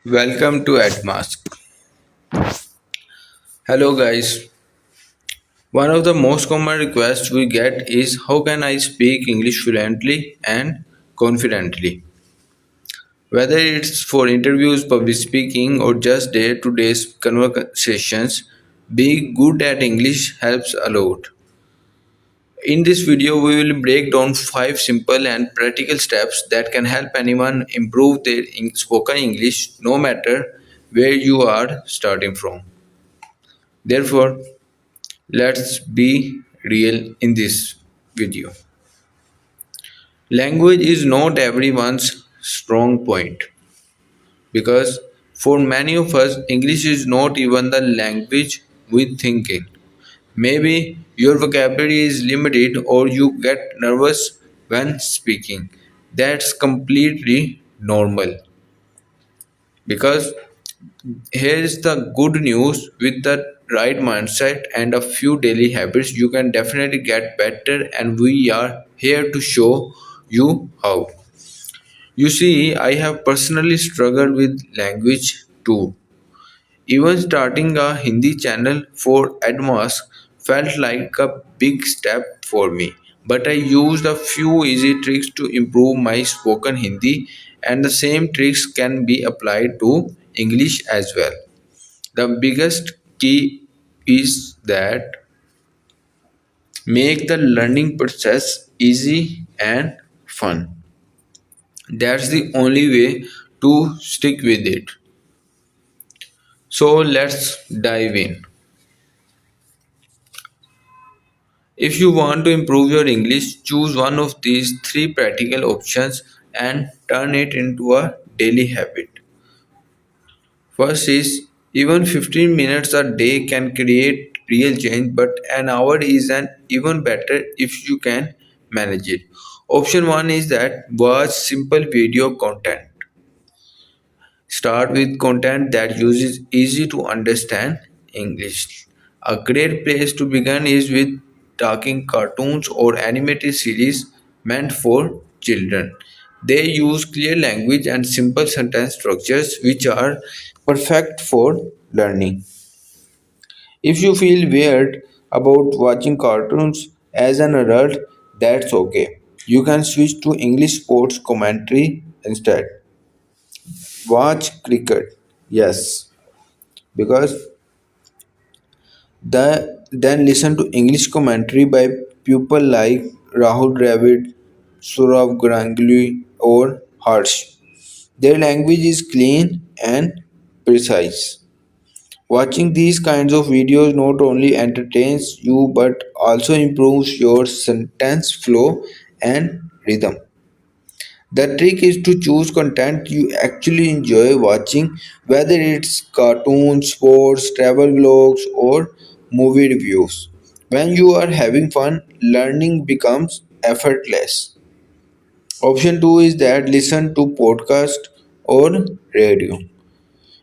Welcome to Edmask. Hello guys. One of the most common requests we get is how can I speak English fluently and confidently? Whether it's for interviews, public speaking or just day-to-day conversations, being good at English helps a lot. In this video, we will break down 5 simple and practical steps that can help anyone improve their spoken English no matter where you are starting from. Therefore, let's be real in this video. Language is not everyone's strong point because for many of us, English is not even the language we think in. Maybe your vocabulary is limited or you get nervous when speaking. That's completely normal because here is the good news: with the right mindset and a few daily habits, you can definitely get better, and we are here to show you how. You see, I have personally struggled with language too. Even starting a Hindi channel for Edmask felt like a big step for me. But I used a few easy tricks to improve my spoken Hindi, and the same tricks can be applied to English as well. The biggest key is that make the learning process easy and fun. That's the only way to stick with it. So let's dive in. If you want to improve your English, choose one of these three practical options and turn it into a daily habit. First is even 15 minutes a day can create real change, but an hour is an even better if you can manage it. Option 1 is that watch simple video content. Start with content that uses easy to understand English. A great place to begin is with talking cartoons or animated series meant for children. They use clear language and simple sentence structures which are perfect for learning. If you feel weird about watching cartoons as an adult, that's okay. You can switch to English sports commentary instead. Watch cricket. Yes, because then listen to English commentary by people like Rahul Dravid, Saurav Ganguly, or Harsh. Their language is clean and precise. Watching these kinds of videos not only entertains you but also improves your sentence flow and rhythm. The trick is to choose content you actually enjoy watching, whether it's cartoons, sports, travel vlogs, or movie reviews. When you are having fun, learning becomes effortless. Option 2 is that listen to podcast or radio,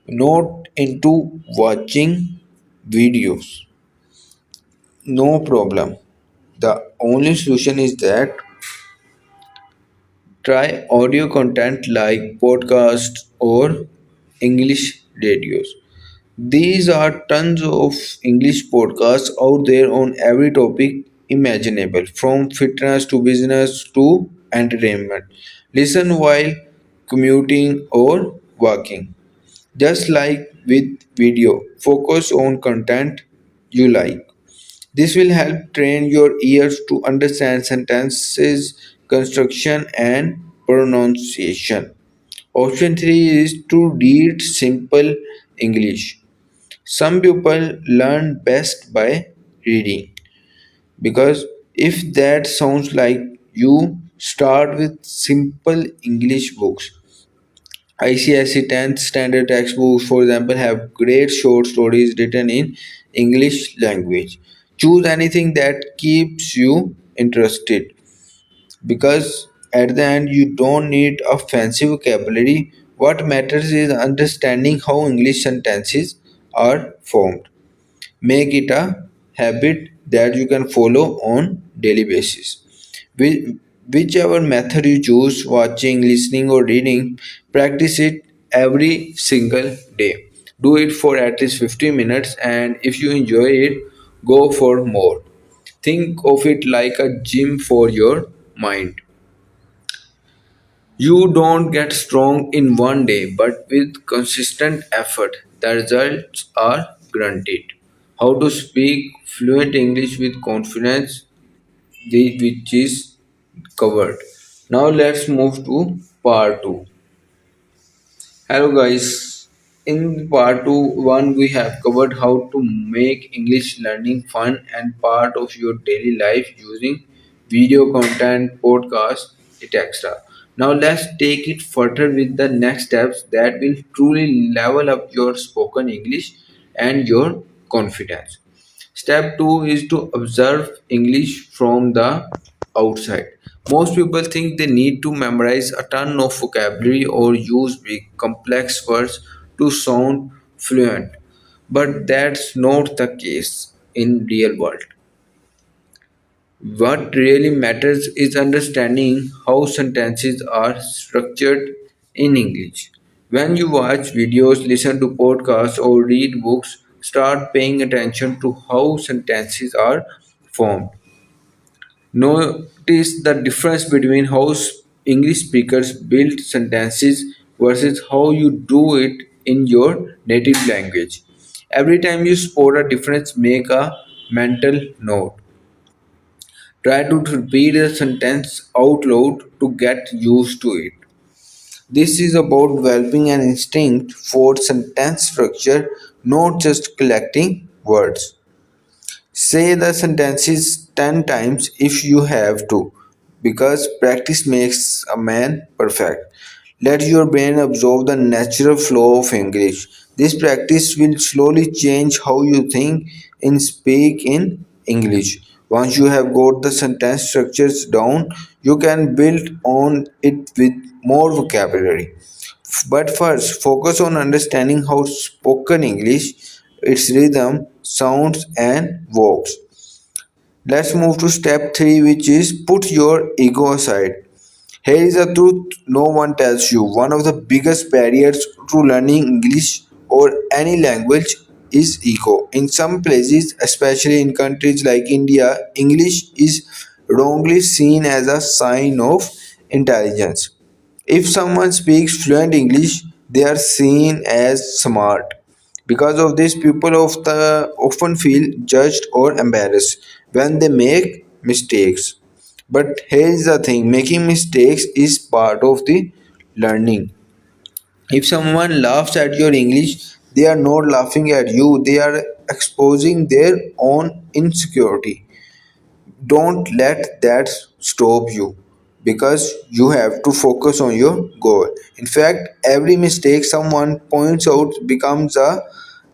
not into watching videos. No problem. The only solution is that try audio content like podcasts or English radios. These are tons of English podcasts out there on every topic imaginable, from fitness to business to entertainment. Listen while commuting or walking. Just like with video, focus on content you like. This will help train your ears to understand sentences, construction, and pronunciation. Option 3 is to read simple English. Some people learn best by reading because if that sounds like you, start with simple English books. ICSE 10th standard textbooks, for example, have great short stories written in English language. Choose anything that keeps you interested because at the end you don't need a fancy vocabulary. What matters is understanding how English sentences are formed. Make it a habit that you can follow on daily basis. Whichever method you choose, watching, listening or reading, practice it every single day. Do it for at least 15 minutes, and if you enjoy it, go for more. Think of it like a gym for your mind. You don't get strong in one day, but with consistent effort, the results are guaranteed. How to speak fluent English with confidence, which is covered. Now let's move to part 2. Hello guys. In part 2 1 we have covered how to make English learning fun and part of your daily life using video content, podcast, etc. Now let's take it further with the next steps that will truly level up your spoken English and your confidence. Step 2 is to observe English from the outside. Most people think they need to memorize a ton of vocabulary or use big complex words to sound fluent. But that's not the case in real world. What really matters is understanding how sentences are structured in English. When you watch videos, listen to podcasts, or read books, start paying attention to how sentences are formed. Notice the difference between how English speakers build sentences versus how you do it in your native language. Every time you spot a difference, make a mental note. Try to repeat a sentence out loud to get used to it. This is about developing an instinct for sentence structure, not just collecting words. Say the sentences 10 times if you have to, because practice makes a man perfect. Let your brain absorb the natural flow of English. This practice will slowly change how you think and speak in English. Once you have got the sentence structures down, you can build on it with more vocabulary. But first, focus on understanding how spoken English, its rhythm, sounds, and works. Let's move to step 3, which is put your ego aside. Here is a truth no one tells you. One of the biggest barriers to learning English or any language is ego. In some places, especially in countries like India, English is wrongly seen as a sign of intelligence. If someone speaks fluent English, they are seen as smart. Because of this, people often feel judged or embarrassed when they make mistakes. But here is the thing, making mistakes is part of the learning. If someone laughs at your English, they are not laughing at you, they are exposing their own insecurity. Don't let that stop you, because you have to focus on your goal. In fact, every mistake someone points out becomes a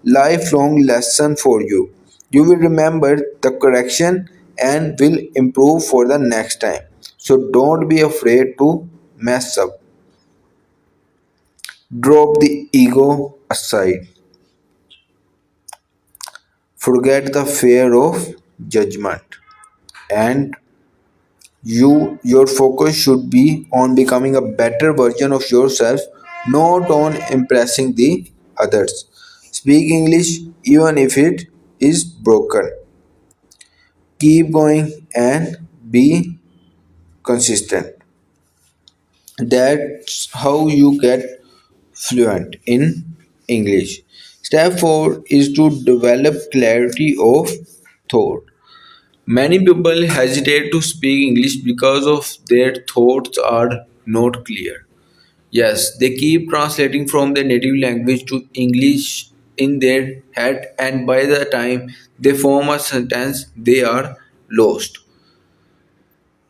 lifelong lesson for you. You will remember the correction and will improve for the next time. So don't be afraid to mess up. Drop the ego aside. Forget the fear of judgment, and your focus should be on becoming a better version of yourself, not on impressing the others. Speak English even if it is broken. Keep going and be consistent. That's how you get fluent in English. Step 4 is to develop clarity of thought. Many people hesitate to speak English because of their thoughts are not clear. Yes, they keep translating from their native language to English in their head, and by the time they form a sentence, they are lost.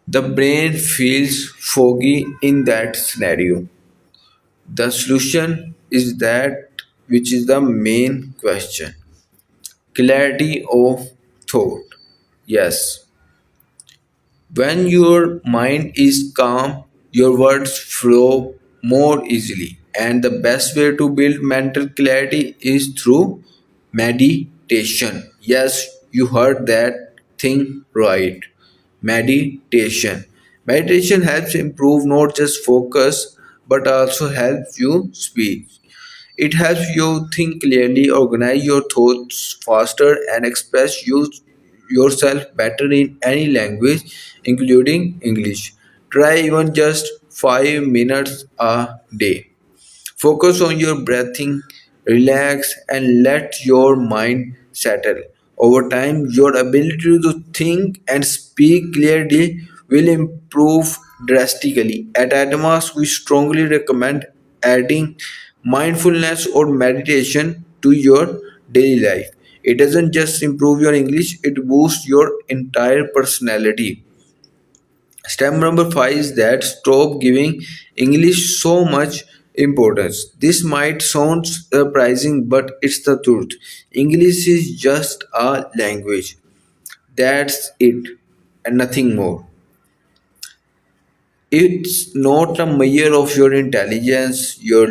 The brain feels foggy in that scenario. The solution is that, which is the main question, clarity of thought. Yes, when your mind is calm, your words flow more easily. And the best way to build mental clarity is through meditation. Yes, you heard that thing right. Meditation. Meditation helps improve not just focus but also helps you speak. It helps you think clearly, organize your thoughts faster, and express yourself better in any language, including English. Try even just 5 minutes a day. Focus on your breathing, relax, and let your mind settle. Over time, your ability to think and speak clearly will improve drastically. At Edmask, we strongly recommend adding mindfulness or meditation to your daily life. It doesn't just improve your English, it boosts your entire personality. Step number five is that stop giving English so much importance. This might sound surprising, but it's the truth. English is just a language. That's it, and nothing more. It's not a measure of your intelligence, your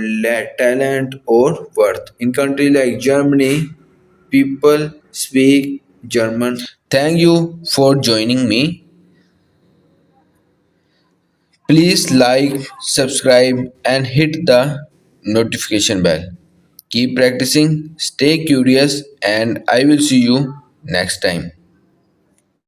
talent, or worth. In countries like Germany, people speak German. Thank you for joining me. Please like, subscribe, and hit the notification bell. Keep practicing, stay curious, and I will see you next time.